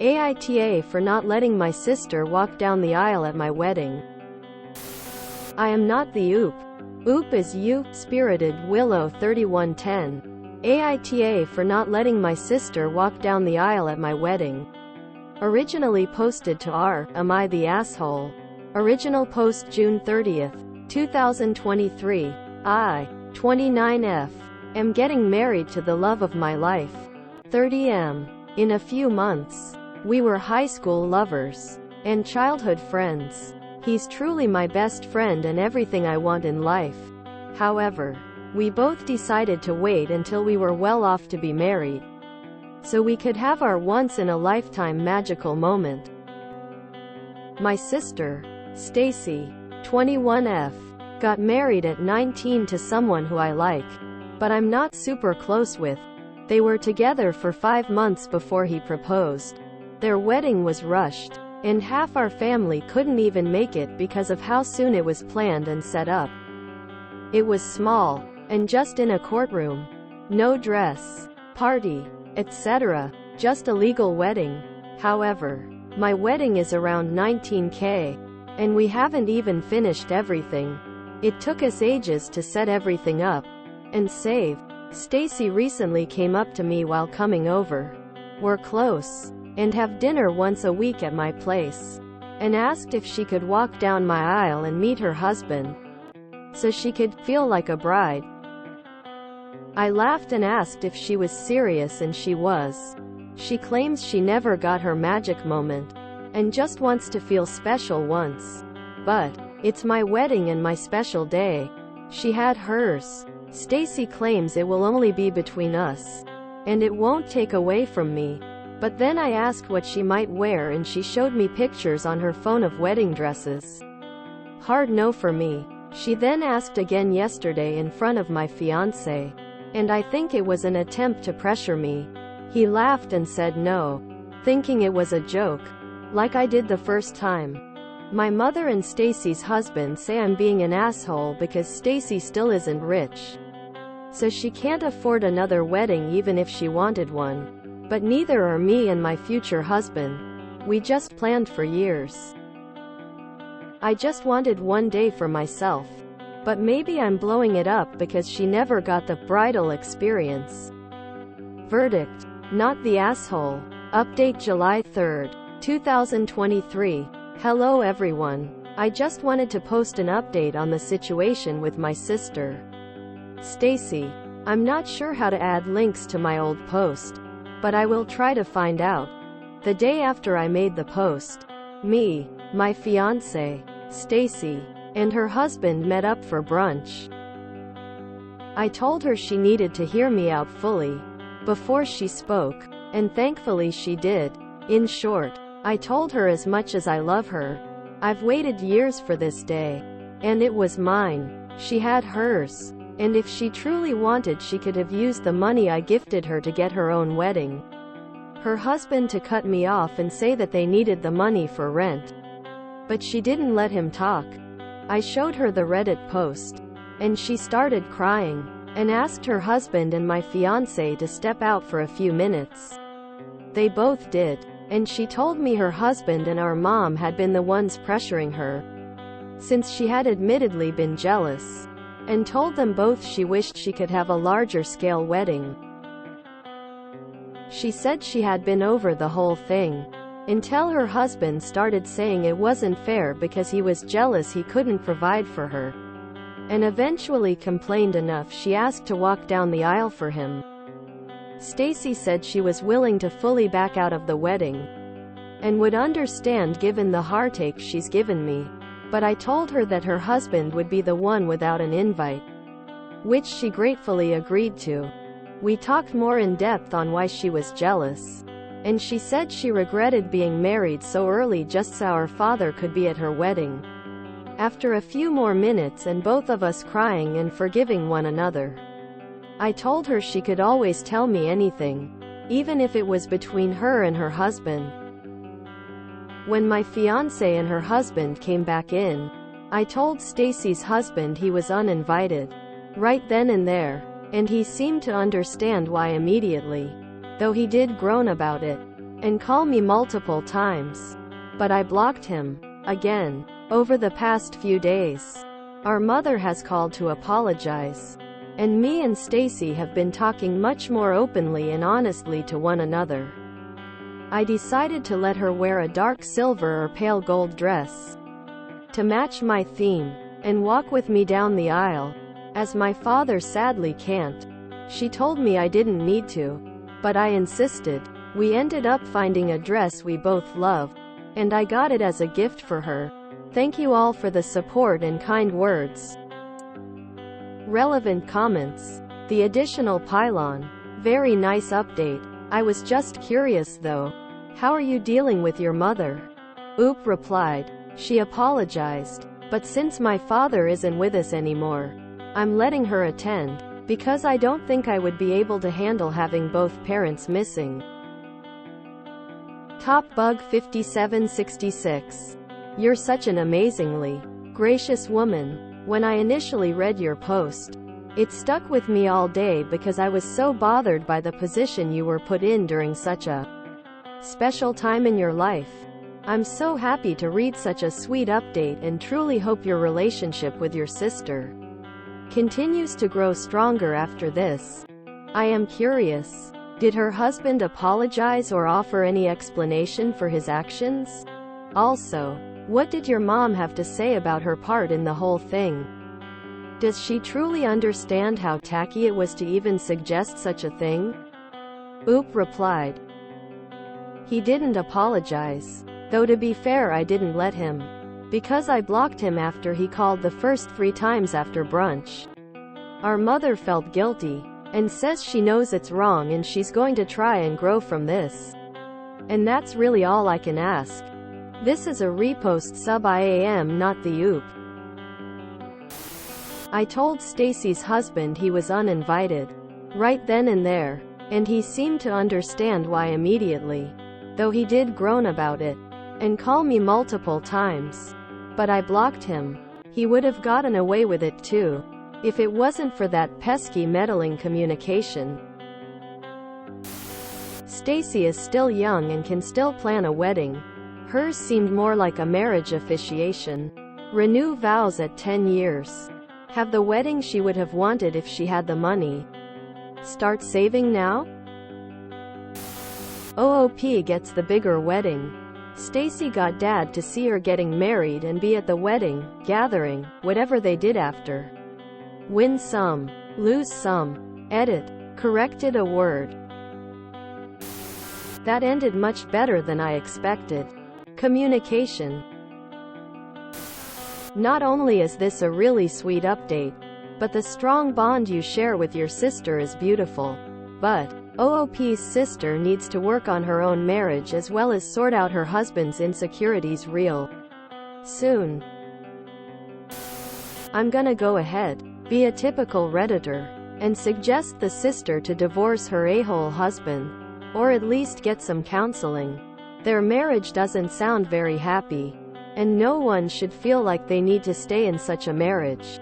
AITA for not letting my sister walk down the aisle at my wedding. I am not the OOP. OOP is you, Spirited Willow 3110. AITA for not letting my sister walk down the aisle at my wedding. Originally posted to r. Am I the asshole? Original post June 30th, 2023. I, 29F, am getting married to the love of my life, 30M, in a few months. We were high school lovers and childhood friends. He's truly my best friend and everything I want in life. However, we both decided to wait until we were well off to be married, so we could have our once-in-a-lifetime magical moment. My sister, Stacy, 21F, got married at 19 to someone who I like, but I'm not super close with. They were together for 5 months before he proposed. Their wedding was rushed, and half our family couldn't even make it because of how soon it was planned and set up. It was small, and just in a courtroom. No dress, party, etc. Just a legal wedding. However, my wedding is around $19K, and we haven't even finished everything. It took us ages to set everything up and save. Stacy recently came up to me while coming over. We're close and have dinner once a week at my place, and asked if she could walk down my aisle and meet her husband so she could feel like a bride. I laughed and asked if she was serious, and she was. She claims she never got her magic moment and just wants to feel special once. But it's my wedding and my special day. She had hers. Stacy claims it will only be between us, and it won't take away from me. But then I asked what she might wear, and she showed me pictures on her phone of wedding dresses. Hard no for me. She then asked again yesterday in front of my fiancé, and I think it was an attempt to pressure me. He laughed and said no, thinking it was a joke, like I did the first time. My mother and Stacy's husband say I'm being an asshole because Stacy still isn't rich, so she can't afford another wedding even if she wanted one. But neither are me and my future husband. We just planned for years. I just wanted one day for myself. But maybe I'm blowing it up because she never got the bridal experience. Verdict: not the asshole. Update July 3rd, 2023. Hello everyone. I just wanted to post an update on the situation with my sister, Stacy. I'm not sure how to add links to my old post, but I will try to find out. The day after I made the post, me, my fiancé, Stacy, and her husband met up for brunch. I told her she needed to hear me out fully before she spoke, and thankfully she did. In short, I told her as much as I love her, I've waited years for this day, and it was mine. She had hers. And if she truly wanted, she could have used the money I gifted her to get her own wedding. Her husband to cut me off and say that they needed the money for rent. But she didn't let him talk. I showed her the Reddit post, and she started crying, and asked her husband and my fiancé to step out for a few minutes. They both did, and she told me her husband and our mom had been the ones pressuring her, since she had admittedly been jealous, and told them both she wished she could have a larger scale wedding. She said she had been over the whole thing, until her husband started saying it wasn't fair because he was jealous he couldn't provide for her, and eventually complained enough she asked to walk down the aisle for him. Stacy said she was willing to fully back out of the wedding, and would understand given the heartache she's given me. But I told her that her husband would be the one without an invite, which she gratefully agreed to. We talked more in depth on why she was jealous, and she said she regretted being married so early just so our father could be at her wedding. After a few more minutes and both of us crying and forgiving one another, I told her she could always tell me anything, even if it was between her and her husband. When my fiancé and her husband came back in, I told Stacy's husband he was uninvited, right then and there, and he seemed to understand why immediately, though he did groan about it. and call me multiple times. But I blocked him. Again. Over the past few days, our mother has called to apologize. And me and Stacy have been talking much more openly and honestly to one another. I decided to let her wear a dark silver or pale gold dress to match my theme, and walk with me down the aisle, as my father sadly can't. She told me I didn't need to, but I insisted. We ended up finding a dress we both love, and I got it as a gift for her. Thank you all for the support and kind words. Relevant comments. The additional pylon. Very nice update. I was just curious though. How are you dealing with your mother? Oop replied. She apologized. But since my father isn't with us anymore, I'm letting her attend, because I don't think I would be able to handle having both parents missing. Top Bug 5766. You're such an amazingly gracious woman. When I initially read your post, it stuck with me all day because I was so bothered by the position you were put in during such a special time in your life. I'm so happy to read such a sweet update and truly hope your relationship with your sister continues to grow stronger after this. I am curious. Did her husband apologize or offer any explanation for his actions? Also, what did your mom have to say about her part in the whole thing? Does she truly understand how tacky it was to even suggest such a thing? Oop replied. He didn't apologize. Though to be fair, I didn't let him, because I blocked him after he called the first 3 times after brunch. Our mother felt guilty, and says she knows it's wrong and she's going to try and grow from this. And that's really all I can ask. This is a repost sub IAM, not the oop. I told Stacy's husband he was uninvited, right then and there, and he seemed to understand why immediately, though he did groan about it, and call me multiple times. But I blocked him. He would have gotten away with it too, if it wasn't for that pesky meddling communication. Stacy is still young and can still plan a wedding. Hers seemed more like a marriage officiation. Renew vows at 10 years. Have the wedding she would have wanted if she had the money. Start saving now? OOP gets the bigger wedding. Stacy got dad to see her getting married and be at the wedding, gathering, whatever they did after. Win some, lose some. Edit. Corrected a word. That ended much better than I expected. Communication. Not only is this a really sweet update, but the strong bond you share with your sister is beautiful. But OOP's sister needs to work on her own marriage as well as sort out her husband's insecurities real soon. I'm gonna go ahead, be a typical Redditor, and suggest the sister to divorce her a-hole husband, or at least get some counseling. Their marriage doesn't sound very happy, and no one should feel like they need to stay in such a marriage.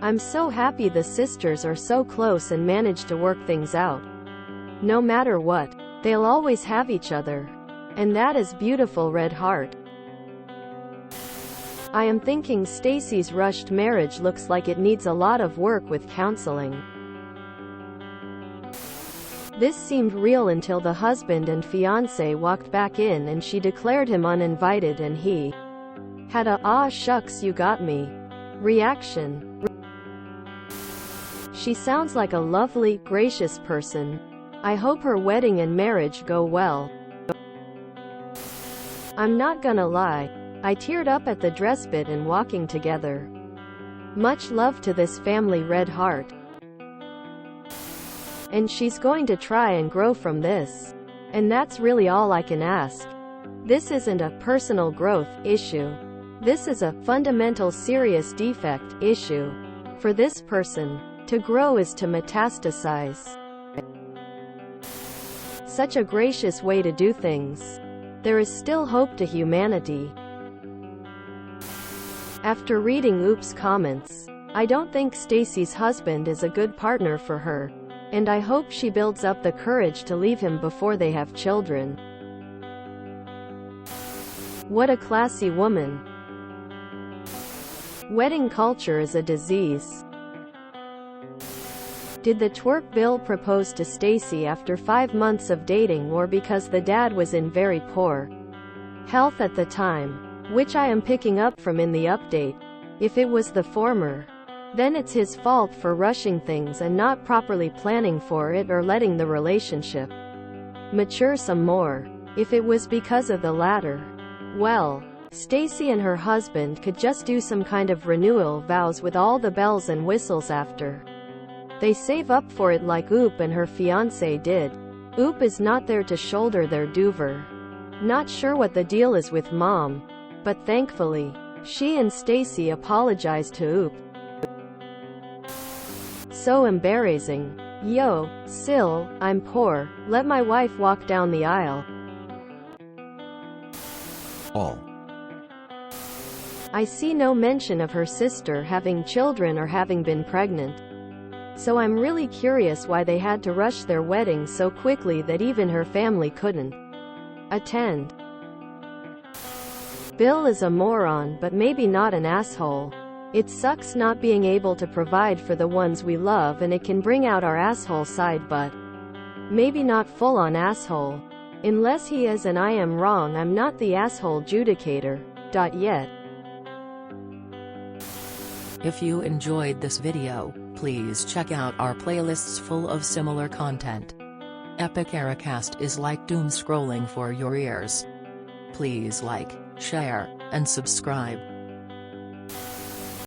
I'm so happy the sisters are so close and manage to work things out. No matter what, they'll always have each other. And that is beautiful, Red Heart. I am thinking Stacy's rushed marriage looks like it needs a lot of work with counseling. This seemed real until the husband and fiancé walked back in and she declared him uninvited and he had a "ah shucks you got me" reaction. She sounds like a lovely, gracious person. I hope her wedding and marriage go well. I'm not gonna lie, I teared up at the dress bit and walking together. Much love to this family, Red Heart. And she's going to try and grow from this. And that's really all I can ask. This isn't a personal growth issue. This is a fundamental serious defect issue. For this person, to grow is to metastasize. Such a gracious way to do things. There is still hope to humanity. After reading Oop's comments, I don't think Stacy's husband is a good partner for her, and I hope she builds up the courage to leave him before they have children. What a classy woman. Wedding culture is a disease. Did the twerp Bill propose to Stacy after 5 months of dating, or because the dad was in very poor health at the time? Which I am picking up from in the update. If it was the former, then it's his fault for rushing things and not properly planning for it or letting the relationship mature some more. If it was because of the latter, well, Stacy and her husband could just do some kind of renewal vows with all the bells and whistles after they save up for it, like Oop and her fiancé did. Oop is not there to shoulder their duver. Not sure what the deal is with Mom, but thankfully, she and Stacy apologized to Oop. So embarrassing. Yo, Sil, I'm poor, let my wife walk down the aisle. All. I see no mention of her sister having children or having been pregnant. So I'm really curious why they had to rush their wedding so quickly that even her family couldn't attend. Bill is a moron, but maybe not an asshole. It sucks not being able to provide for the ones we love, and it can bring out our asshole side, but maybe not full-on asshole. Unless he is, and I am wrong. I'm not the asshole judicator. Yet. If you enjoyed this video, please check out our playlists full of similar content. Epic Ericast is like doom scrolling for your ears. Please like, share, and subscribe.